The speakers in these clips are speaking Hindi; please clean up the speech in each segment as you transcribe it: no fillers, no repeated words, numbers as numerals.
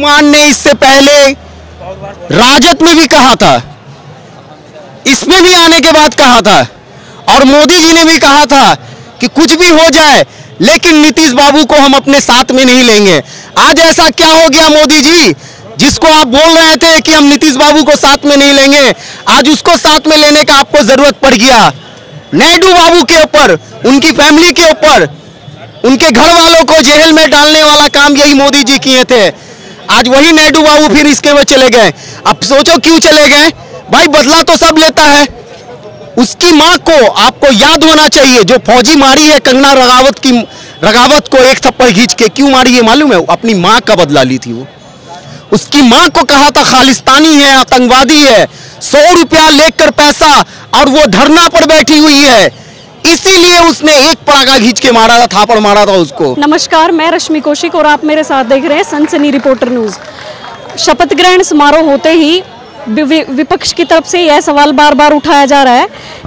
कुमार ने इससे पहले राजद में भी कहा था, इसमें भी आने के बाद कहा था, और मोदी जी ने भी कहा था कि कुछ भी हो जाए लेकिन नीतीश बाबू को हम अपने साथ में नहीं लेंगे। आज ऐसा क्या हो गया मोदी जी, जिसको आप बोल रहे थे कि हम नीतीश बाबू को साथ में नहीं लेंगे, आज उसको साथ में लेने का आपको जरूरत पड़ गया। नायडू बाबू के ऊपर, उनकी फैमिली के ऊपर, उनके घर वालों को जेल में डालने वाला काम यही मोदी जी किए थे। आज वही नायडू बाबू फिर इसके में चले गए। अब सोचो क्यों चले गए भाई, बदला तो सब लेता है। उसकी मां को आपको याद होना चाहिए, जो फौजी मारी है कंगना रगावत को एक थप्पड़ खींच के, क्यों मारी है मालूम है? अपनी मां का बदला ली थी वो। उसकी मां को कहा था खालिस्तानी है, आतंकवादी है, 100 रुपया लेकर पैसा, और वो धरना पर बैठी हुई है, इसीलिए उसने एक पड़ाका खींच के मारा था, थापड़ मारा था उसको। नमस्कार, मैं रश्मि कौशिक और आप मेरे साथ देख रहे हैं सनसनी रिपोर्टर न्यूज। शपथ ग्रहण समारोह होते ही विपक्ष की तरफ से यह सवाल बार बार उठाया जा रहा है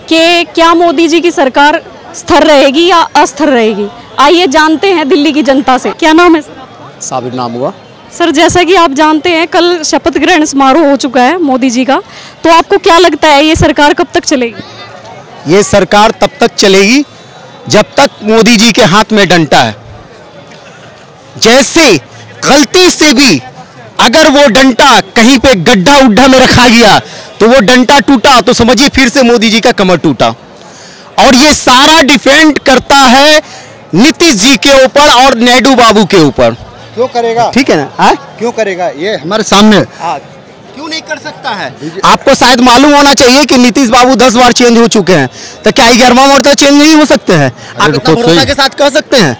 कि क्या मोदी जी की सरकार स्थिर रहेगी या अस्थिर रहेगी। आइए जानते हैं दिल्ली की जनता से। क्या नाम है सर? साबिर नाम हुआ। सर, जैसा कि आप जानते हैं कल शपथ ग्रहण समारोह हो चुका है मोदी जी का, तो आपको क्या लगता है ये सरकार कब तक चलेगी? ये सरकार तब तक चलेगी जब तक मोदी जी के हाथ में डंडा है। जैसे गलती से भी अगर वो डंडा कहीं पे गड्ढा उड्ढा में रखा गया तो वो डंडा टूटा तो समझिए फिर से मोदी जी का कमर टूटा। और ये सारा डिफेंड करता है नीतीश जी के ऊपर और नायडू बाबू के ऊपर। क्यों करेगा? ठीक है ना? क्यों करेगा? ये हमारे सामने क्यों नहीं कर सकता है? आपको शायद मालूम होना चाहिए कि नीतीश बाबू 10 बार चेंज हो चुके हैं, तो क्या 11वां मरतबा चेंज नहीं हो सकते हैं? आप इतना भरोसा के साथ कह सकते हैं?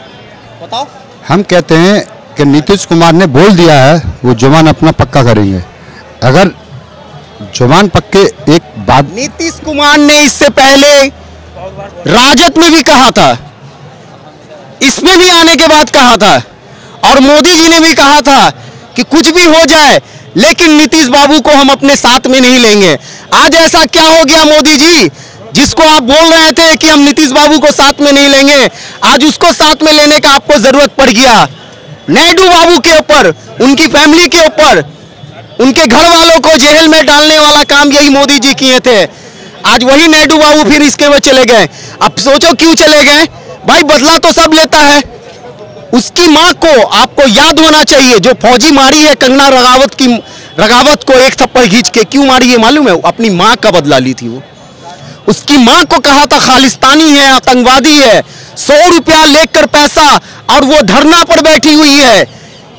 बताओ। हम कहते हैं कि नीतीश कुमार ने बोल दिया है वो जुबान अपना पक्का करेंगे। अगर जुबान पक्के एक बात, नीतीश कुमार ने इससे पहले राजद में भी कहा था, इसमें भी आने के बाद कहा था, और मोदी जी ने भी कहा था कि कुछ भी हो जाए लेकिन नीतीश बाबू को हम अपने साथ में नहीं लेंगे। आज ऐसा क्या हो गया मोदी जी, जिसको आप बोल रहे थे कि हम नीतीश बाबू को साथ में नहीं लेंगे, आज उसको साथ में लेने का आपको जरूरत पड़ गया। नायडू बाबू के ऊपर, उनकी फैमिली के ऊपर, उनके घर वालों को जेल में डालने वाला काम यही मोदी जी किए थे। आज वही नायडू बाबू फिर इसके में चले गए। अब सोचो क्यों चले गए भाई, बदला तो सब लेता है। उसकी मां को आपको याद होना चाहिए, जो फौजी मारी है कंगना रगावत को एक थप्पड़ खींच के, क्यों मारी है मालूम है? अपनी मां का बदला ली थी वो। उसकी मां को कहा था खालिस्तानी है, आतंकवादी है, 100 रुपया लेकर पैसा, और वो धरना पर बैठी हुई है,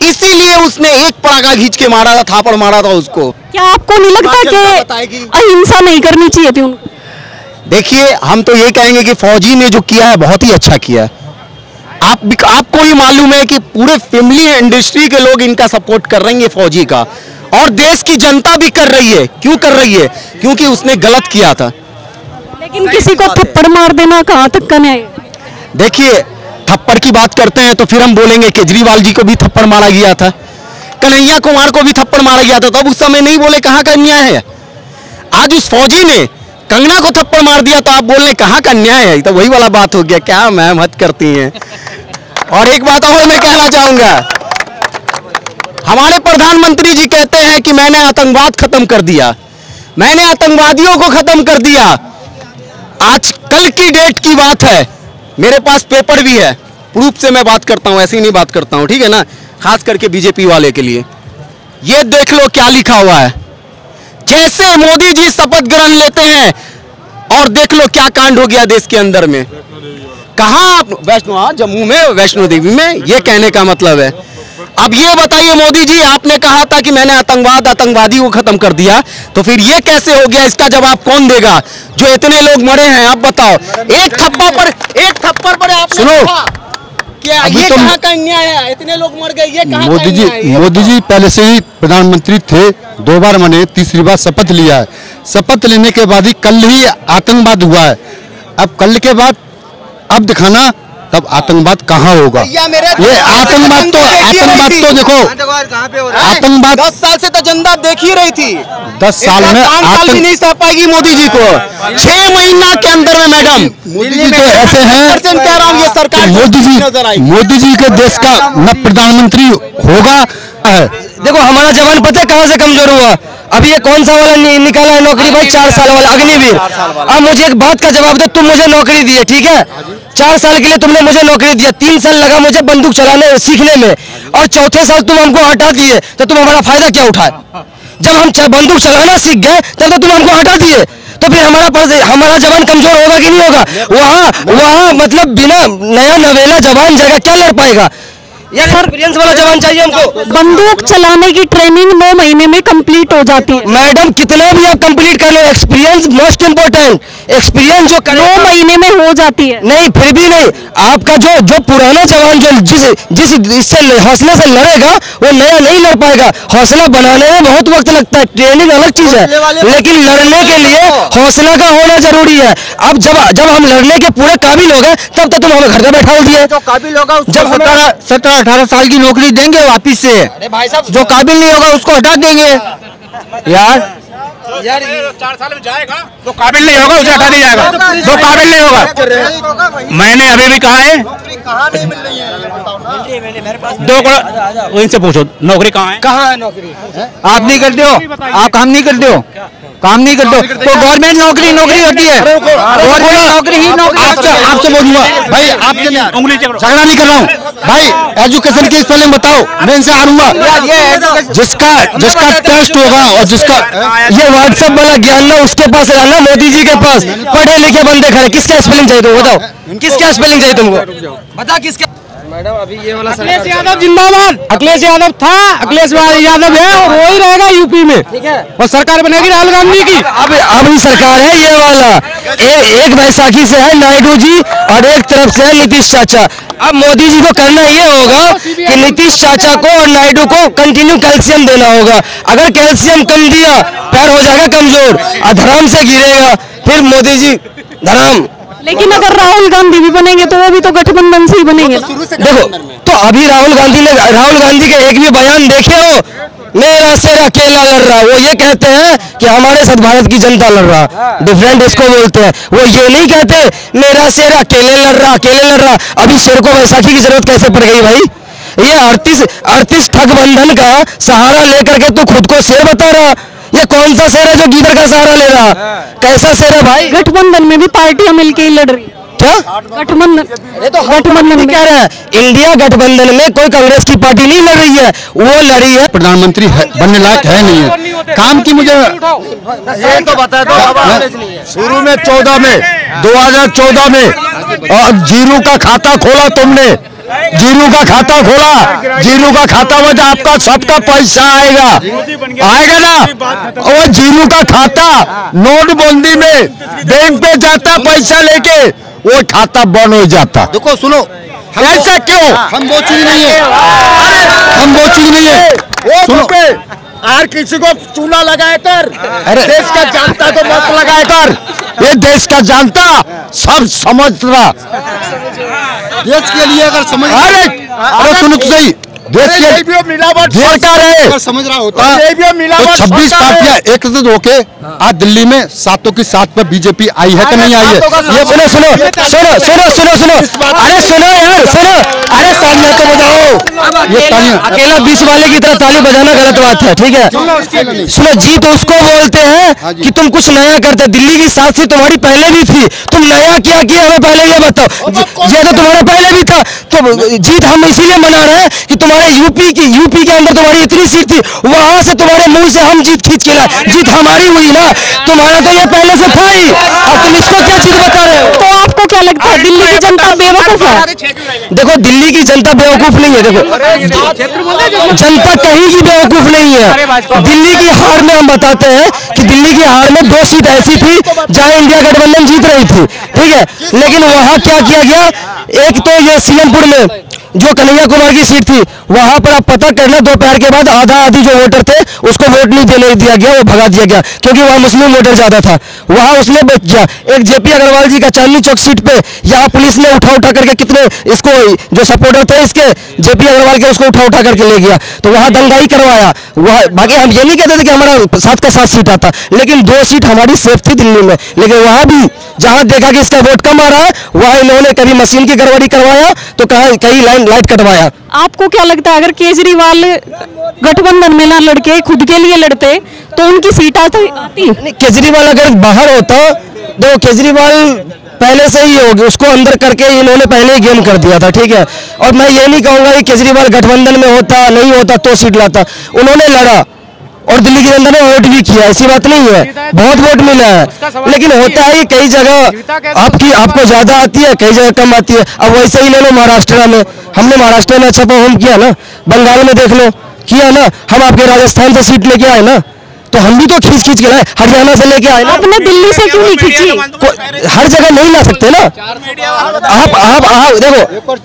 इसीलिए उसने एक पड़ाका खींच के मारा था, थापड़ मारा था उसको। क्या आपको नहीं लगता कि अहिंसा नहीं करनी चाहिए थी उनको? देखिए, हम तो ये कहेंगे कि फौजी ने जो किया है बहुत ही अच्छा किया है। आपको ही मालूम है कि पूरे फैमिली इंडस्ट्री के लोग इनका सपोर्ट कर रही है फौजी का, और देश की जनता भी कर रही है। क्यों कर रही है? क्योंकि उसने गलत किया था। लेकिन किसी को थप्पड़ मार देना कहाँ तक का न्याय? देखिए, थप्पड़ की बात करते हैं तो फिर हम बोलेंगे केजरीवाल जी को भी थप्पड़ मारा गया था, कन्हैया कुमार को भी थप्पड़ मारा गया था, तब उस समय नहीं बोले कहाँ का न्याय है? आज उस फौजी ने कंगना को थप्पड़ मार दिया तो आप बोल रहे कहाँ का न्याय है? तो वही वाला बात हो गया। क्या मैम हद करती हैं। और एक बात और मैं कहना चाहूंगा, हमारे प्रधानमंत्री जी कहते हैं कि मैंने आतंकवाद खत्म कर दिया, मैंने आतंकवादियों को खत्म कर दिया। आज कल की डेट की बात है, मेरे पास पेपर भी है, प्रूफ से मैं बात करता हूं, ऐसी नहीं बात करता हूं, ठीक है ना? खास करके बीजेपी वाले के लिए ये देख लो क्या लिखा हुआ है। जैसे मोदी जी शपथ ग्रहण लेते हैं और देख लो क्या कांड हो गया देश के अंदर में। कहाँ? वैष्णो, जम्मू में, वैष्णो देवी में। ये कहने का मतलब है, अब ये बताइए मोदी जी, आपने कहा था कि मैंने आतंकवादी को खत्म कर दिया, तो फिर ये कैसे हो गया? इसका जवाब कौन देगा? जो इतने लोग मरे हैं, आप बताओ। एक थप्पड़ पर आप सुनो, क्या ये कहाँ का अन्याय है? इतने लोग मर गए, ये कहाँ का अन्याय है? मोदी जी पहले से ही प्रधानमंत्री थे, 2 बार मैंने, तीसरी बार शपथ लिया है। शपथ लेने के बाद ही कल ही आतंकवाद हुआ है। अब कल के बाद अब दिखाना तब आतंकवाद कहाँ होगा? ये आतंकवाद तो देखो, आतंकवाद 10 साल से तो जनता देख ही रही थी। 10 साल में 5 साल भी नहीं सह पाएगी मोदी जी को। 6 महीना के अंदर में मैडम मोदी जी तो ऐसे हैं, कह रहा हूँ ये सरकार मोदी जी के देश का न प्रधानमंत्री होगा है। देखो हमारा जवान पता है कहाँ से कमजोर हुआ? अभी ये कौन सा वाला निकाला है नौकरी भाई? 4 साल वाला अग्निवीर। अब मुझे एक बात का जवाब दो, तुम मुझे नौकरी दिए, ठीक है, 4 साल के लिए तुमने मुझे नौकरी दिया, 3 साल लगा मुझे बंदूक चलाने सीखने में, और चौथे साल तुम हमको हटा दिए, तो तुम हमारा फायदा क्या उठाए? जब हम बंदूक चलाना सीख गए तब तो तुम हमको हटा दिए, तो फिर हमारा जवान कमजोर होगा कि नहीं होगा? वहाँ मतलब बिना नया नवेला जवान जाएगा, क्या लड़ पाएगा? यार एक्सपीरियंस वाला जवान चाहिए हमको। बंदूक चलाने की ट्रेनिंग 9 महीने में कंप्लीट हो जाती है। मैडम कितना भी आप कंप्लीट कर लो, एक्सपीरियंस मोस्ट इम्पोर्टेंट। एक्सपीरियंस जो 9 महीने में हो जाती है। नहीं, फिर भी नहीं, आपका जो पुराना जवान जो जिस इससे हौसले से लड़ेगा वो नया नहीं लड़ पाएगा। हौसला बनाने में बहुत वक्त लगता है, ट्रेनिंग अलग चीज है, लेकिन लड़ने के लिए हौसला का होना जरूरी है। अब जब हम लड़ने के पूरे काबिल हो गए तब तो तुम हमें घर पे बैठा दिए। जो काबिल होगा जब 17-18 साल की नौकरी देंगे वापिस से, जो काबिल नहीं होगा उसको हटा देंगे। यार 4 साल में जाएगा तो काबिल नहीं होगा, उसे हटा दिया जाएगा, जो काबिल नहीं होगा। मैंने अभी भी कहा है, 2 करोड़ इनसे पूछो नौकरी कहाँ है? कहाँ है नौकरी? आप नहीं करते हो, आप काम नहीं करते हो, काम नहीं करते हो तो गवर्नमेंट नौकरी होती है, गवर्नमेंट नौकरी ही नौकरी। आपसे बोलूंगा भाई, आपसे उंगली झगड़ा नहीं कर रहा हूँ भाई, एजुकेशन की स्पेलिंग बताओ, मैं इनसे हारूंगा। जिसका टेस्ट होगा और जिसका ये व्हाट्सएप वाला ज्ञान ना उसके पास रहना, मोदी जी के पास पढ़े लिखे बंदे खड़े, किसका स्पेलिंग चाहिए तुमको? बताओ किसका स्पेलिंग चाहिए तुमको? बता किसका? मैडम अभी ये वाला अखिलेश यादव जिंदाबाद। अखिलेश यादव था, अखिलेश यादव है और वही रहेगा यूपी में, ठीक है, और सरकार बनेगी राहुल गांधी की। अब ही सरकार है ये वाला। एक बैसाखी से है नायडू जी और एक तरफ से है नीतीश चाचा। अब मोदी जी को करना ये होगा कि नीतीश चाचा को और नायडू को कंटिन्यू कैल्शियम देना होगा। अगर कैल्शियम कम दिया पैर हो जाएगा कमजोर, धराम से गिरेगा, फिर मोदी जी धराम। लेकिन अगर राहुल गांधी भी बनेंगे तो वो भी तो गठबंधन से ही बनेंगे ना। देखो तो अभी राहुल गांधी के एक भी बयान देखे हो? मेरा सिर अकेला लड़ रहा, वो ये कहते हैं कि हमारे साथ भारत की जनता लड़ रहा, डिफरेंट इसको बोलते हैं। वो ये नहीं कहते मेरा सिर अकेले लड़ रहा। अभी शेर को वैसाखी की जरूरत कैसे पड़ गई भाई? ये 38 ठगबंधन का सहारा लेकर के तू खुद को शेर बता रहा, ये कौन सा शेर है जो गीदड़ का सहारा ले रहा? कैसा शेर है भाई? गठबंधन में भी पार्टियां मिलके ही लड़ रही है। क्या गठबंधन में कह रहे हैं? इंडिया गठबंधन में कोई कांग्रेस की पार्टी नहीं लड़ रही है, वो लड़ी है। प्रधानमंत्री बनने लायक है नहीं है, काम की मुझे ये तो बता दो। शुरू में 2014 में और जीरो का खाता खोला तुमने, जीरो का खाता खोला, जीरो का खाता में आपका सबका पैसा आएगा ना, और जीरो का खाता नोटबंदी में बैंक पे जाता पैसा लेके, वो खाता बंद हो जाता। देखो सुनो, ऐसा क्यों? हम वो चीज नहीं है, सुनो, और किसी को चूना लगाए कर, अरे देश का जानता तो मत लगाए कर, ये देश का जानता सब समझ रहा, देश के लिए अगर समझ अरे सुनो तो सही, देश के मिलावट सरकार है, समझ रहा होता हाँ, है, तो 26 पार्टियां एकत्रित होके आज दिल्ली में 7 की 7 पर बीजेपी आई है कि नहीं आई है? ये सुनो, अरे सुनो यार, सुनो, अरे तालियां तो बजाओ। ये तालियां अकेला 20 वाले की तरह ताली बजाना गलत बात है, ठीक है? सुनो, जीत उसको बोलते हैं कि तुम कुछ नया करते। दिल्ली की साथी तुम्हारी पहले भी थी, तुम नया क्या किया हमें पहले ये बताओ। ये तो तुम्हारा पहले भी था, तो जीत हम इसीलिए मना रहे हैं कि तुम्हारे यूपी के अंदर तुम्हारी इतनी सीट थी, वहां से तुम्हारे मुंह से हम जीत खींच के लाए, जीत हमारी हुई ना, तुम्हारा तो ये पहले से था ही, अब तुम इसको क्या जीत बता रहे हो? तो आपको क्या लगता है दिल्ली की जनता बेवकूफ है? देखो दिल्ली की जनता बेवकूफ नहीं है, देखो जनता कहीं की बेवकूफ नहीं है। दिल्ली की हार में हम बताते हैं कि दिल्ली की हार में 2 सीट ऐसी थी जहां इंडिया गठबंधन जीत रही थी, ठीक है, लेकिन वहां क्या किया गया? एक तो ये सीएमपुर में जो कन्हैया कुमार की सीट थी, वहां पर आप पता करना दोपहर के बाद आधा आधी जो वोटर थे उसको वोट नहीं देने दिया गया, वो भगा दिया गया क्योंकि वहाँ मुस्लिम वोटर ज्यादा था, वहाँ उसने बच गया। एक जेपी अग्रवाल जी का चांदनी चौक सीट पे यहाँ पुलिस ने उठा करके कितने इसको जो सपोर्टर थे इसके जेपी अग्रवाल के, उसको उठा करके ले गया, तो वहाँ दंगाई करवाया। वहाँ बाकी हम ये नहीं कहते थे कि हमारा 7 का 7 सीट आता, लेकिन 2 सीट हमारी सेफ थी दिल्ली में, लेकिन वहाँ भी जहाँ देखा कि इसका वोट कम आ रहा है वहाँ इन्होंने कभी मशीन की गड़बड़ी करवाया तो कहीं लाइट कटवाया। आपको क्या लगता है अगर केजरीवाल गठबंधन में ना लड़के खुद के लिए लड़ते तो उनकी सीट आती? नहीं, केजरीवाल अगर बाहर होता, देखो केजरीवाल पहले से ही होगी, उसको अंदर करके इन्होंने पहले ही गेम कर दिया था, ठीक है। और मैं ये नहीं कहूँगा कि केजरीवाल गठबंधन में होता नहीं होता तो सीट लाता, उन्होंने लड़ा और दिल्ली की जनता ने वोट भी किया, ऐसी बात नहीं है, बहुत वोट मिला है, लेकिन होता है कई जगह आपको ज्यादा आती है, कई जगह कम आती है। अब वैसे ही ले लो महाराष्ट्र में, हमने महाराष्ट्र में अच्छा परफॉर्म किया ना, बंगाल में देख लो किया ना, हम आपके राजस्थान से सीट लेके आए ना, तो हम भी तो खींच के लाए, हरियाणा से लेके आए ना। आपने दिल्ली से क्यों नहीं खींची? हर जगह नहीं ला सकते ना आप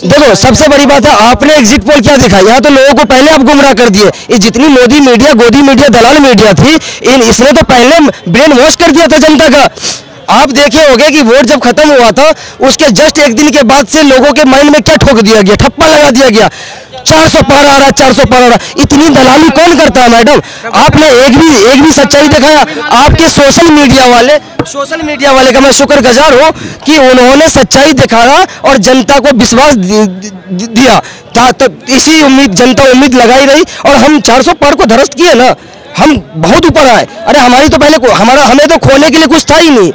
देखो सबसे बड़ी बात है, आपने एग्जिट पोल क्या दिखा, यहाँ तो लोगों को पहले आप गुमराह कर दिए। ये जितनी मोदी मीडिया, गोदी मीडिया, दलाल मीडिया थी, इसने तो पहले ब्रेन वॉश कर दिया था जनता का। आप देखे होंगे कि वोट जब खत्म हुआ था उसके जस्ट 1 दिन के बाद से लोगों के माइंड में क्या ठोक दिया गया, ठप्पा लगा दिया गया, 400 पार आ रहा, 400 पार आ रहा। इतनी दलाली कौन करता है मैडम? आपने एक भी सच्चाई दिखाया? आपके सोशल मीडिया वाले का मैं शुक्रगुजार हूँ कि उन्होंने सच्चाई दिखाया और जनता को विश्वास दिया, तो इसी उम्मीद जनता उम्मीद लगाई रही और हम 400 पार को ध्वस्त किए ना, हम बहुत ऊपर आए। अरे हमारी तो पहले हमें तो खोने के लिए कुछ था ही नहीं।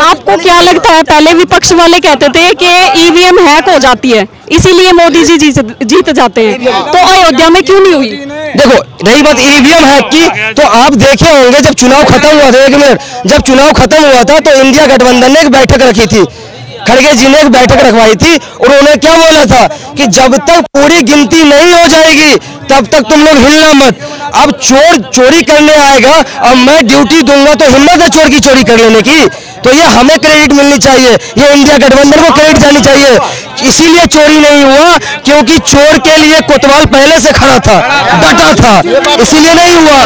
आपको क्या लगता है, पहले विपक्ष वाले कहते थे कि ईवीएम हैक हो जाती है इसीलिए मोदी जी जीत जाते हैं, तो अयोध्या में क्यों नहीं हुई? देखो रही बात ईवीएम हैक की, तो आप देखे होंगे जब चुनाव खत्म हुआ था, 1 मिनट, जब चुनाव खत्म हुआ था तो इंडिया गठबंधन ने एक बैठक रखी थी, खड़गे जी ने एक बैठक रखवाई थी और उन्होंने क्या बोला था कि जब तक पूरी गिनती नहीं हो जाएगी तब तक तुम लोग हिलना मत। अब चोर चोरी करने आएगा, अब मैं ड्यूटी दूंगा तो हिम्मत है चोर की चोरी कर लेने की, तो ये हमें क्रेडिट मिलनी चाहिए, ये इंडिया गठबंधन को क्रेडिट जानी चाहिए। इसीलिए चोरी नहीं हुआ क्योंकि चोर के लिए कोतवाल पहले से खड़ा था, डटा था, इसीलिए नहीं हुआ।